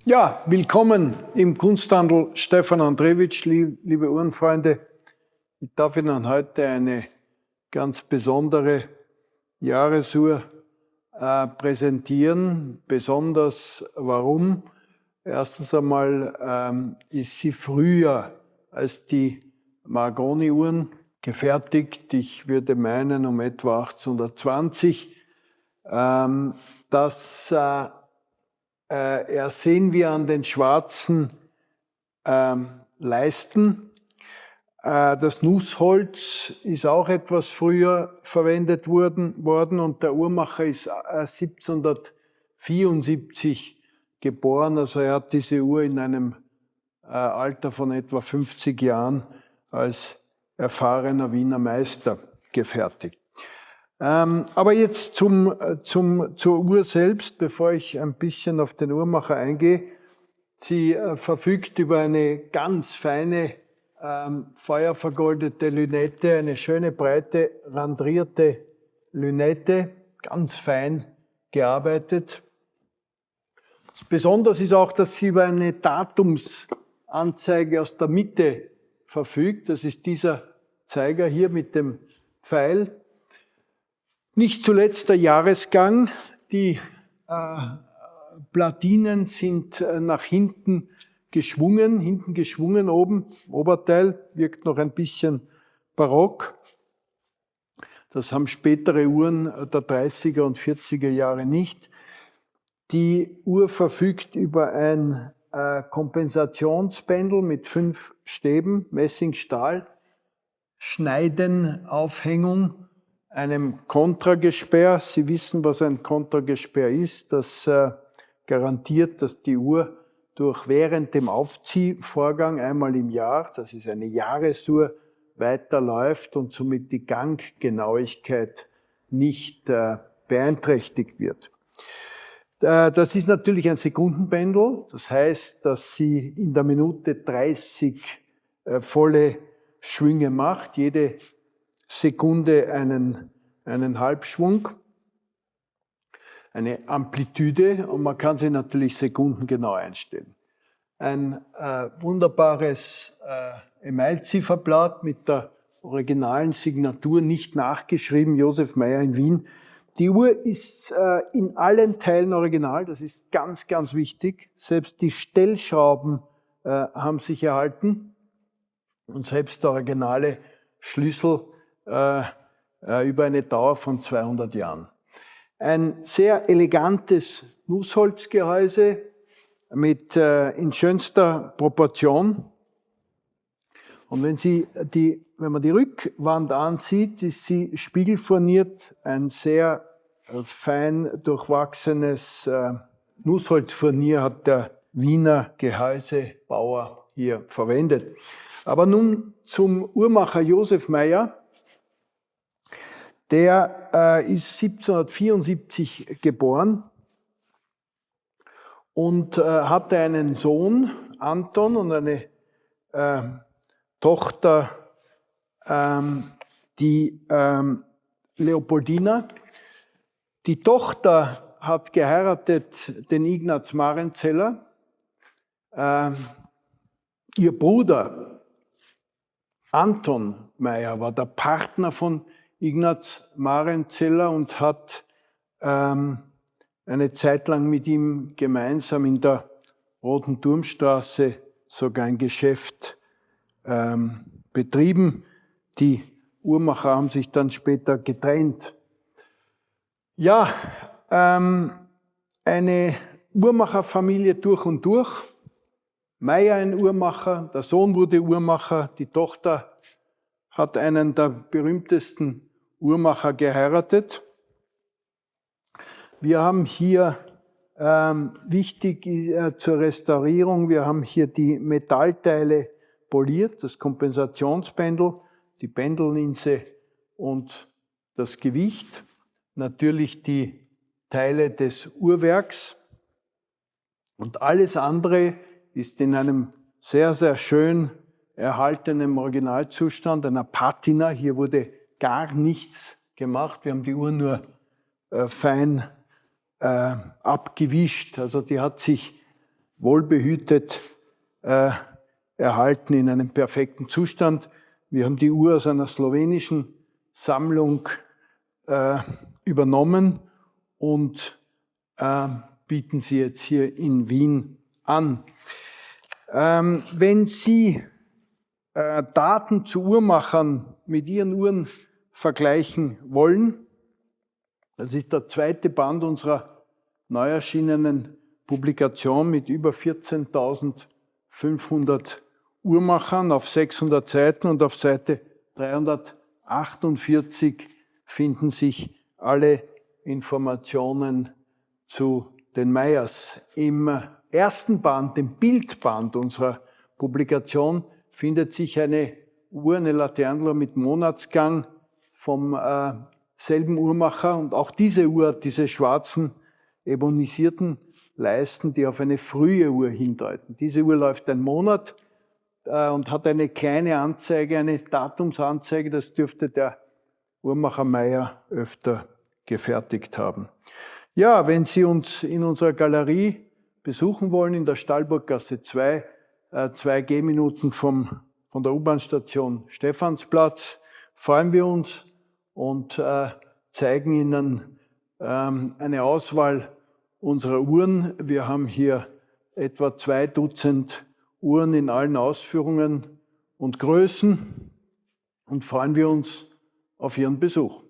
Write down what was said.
Ja, willkommen im Kunsthandel Stefan Andrewitsch, liebe Uhrenfreunde. Ich darf Ihnen heute eine ganz besondere Jahresuhr präsentieren. Besonders warum? Erstens einmal ist sie früher als die Marconi-Uhren gefertigt. Ich würde meinen um etwa 1820. Das ersehen wir an den schwarzen Leisten. Das Nussholz ist auch etwas früher verwendet worden und der Uhrmacher ist 1774 geboren. Also er hat diese Uhr in einem Alter von etwa 50 Jahren als erfahrener Wiener Meister gefertigt. Aber jetzt zur Uhr selbst, bevor ich ein bisschen auf den Uhrmacher eingehe. Sie verfügt über eine ganz feine, feuervergoldete Lünette, eine schöne, breite, randrierte Lünette, ganz fein gearbeitet. Besonders ist auch, dass sie über eine Datumsanzeige aus der Mitte verfügt. Das ist dieser Zeiger hier mit dem Pfeil. Nicht zuletzt der Jahresgang. Die Platinen sind nach hinten geschwungen oben. Oberteil wirkt noch ein bisschen barock. Das haben spätere Uhren der 30er und 40er Jahre nicht. Die Uhr verfügt über ein Kompensationspendel mit 5 Stäben, Messingstahl, Schneidenaufhängung, einem Kontragesperr. Sie wissen, was ein Kontragesperr ist. Das garantiert, dass die Uhr während dem Aufziehvorgang einmal im Jahr, das ist eine Jahresuhr, weiterläuft und somit die Ganggenauigkeit nicht beeinträchtigt wird. Das ist natürlich ein Sekundenpendel. Das heißt, dass sie in der Minute 30 volle Schwünge macht. Jede Sekunde einen Halbschwung, eine Amplitude und man kann sie natürlich sekundengenau einstellen. Ein wunderbares Email-Zifferblatt mit der originalen Signatur, nicht nachgeschrieben, Josef Meyer in Wien. Die Uhr ist in allen Teilen original, das ist ganz, ganz wichtig. Selbst die Stellschrauben haben sich erhalten und selbst der originale Schlüssel über eine Dauer von 200 Jahren. Ein sehr elegantes Nussholzgehäuse in schönster Proportion. Und wenn man die Rückwand ansieht, ist sie spiegelfurniert, ein sehr fein durchwachsenes Nussholzfurnier hat der Wiener Gehäusebauer hier verwendet. Aber nun zum Uhrmacher Josef Meyer. Der ist 1774 geboren und hatte einen Sohn, Anton, und eine Tochter, die Leopoldina. Die Tochter hat geheiratet den Ignaz Marenzeller. Ihr Bruder Anton Meyer war der Partner von Ignaz Marenzeller und hat eine Zeit lang mit ihm gemeinsam in der Roten Turmstraße sogar ein Geschäft betrieben. Die Uhrmacher haben sich dann später getrennt. Ja, eine Uhrmacherfamilie durch und durch. Meyer ein Uhrmacher, der Sohn wurde Uhrmacher, die Tochter hat einen der berühmtesten Uhrmacher geheiratet. Wir haben hier, wichtig zur Restaurierung, wir haben hier die Metallteile poliert, das Kompensationspendel, die Pendellinse und das Gewicht. Natürlich die Teile des Uhrwerks. Und alles andere ist in einem sehr, sehr schön erhaltenen Originalzustand, einer Patina. Hier wurde gar nichts gemacht. Wir haben die Uhr nur fein abgewischt. Also die hat sich wohlbehütet erhalten in einem perfekten Zustand. Wir haben die Uhr aus einer slowenischen Sammlung übernommen und bieten sie jetzt hier in Wien an. Wenn Sie Daten zu Uhrmachern mit Ihren Uhren vergleichen wollen, das ist der zweite Band unserer neu erschienenen Publikation mit über 14.500 Uhrmachern auf 600 Seiten, und auf Seite 348 finden sich alle Informationen zu den Meyers. Im ersten Band, dem Bildband unserer Publikation, findet sich eine Uhr, eine Laternenuhr mit Monatsgang vom selben Uhrmacher, und auch diese Uhr hat diese schwarzen ebonisierten Leisten, die auf eine frühe Uhr hindeuten. Diese Uhr läuft einen Monat und hat eine kleine Anzeige, eine Datumsanzeige. Das dürfte der Uhrmacher Meyer öfter gefertigt haben. Ja, wenn Sie uns in unserer Galerie besuchen wollen, in der Stallburggasse 2, 2 Gehminuten von der U-Bahn-Station Stephansplatz, freuen wir uns und zeigen Ihnen eine Auswahl unserer Uhren. Wir haben hier etwa 2 Dutzend Uhren in allen Ausführungen und Größen und freuen wir uns auf Ihren Besuch.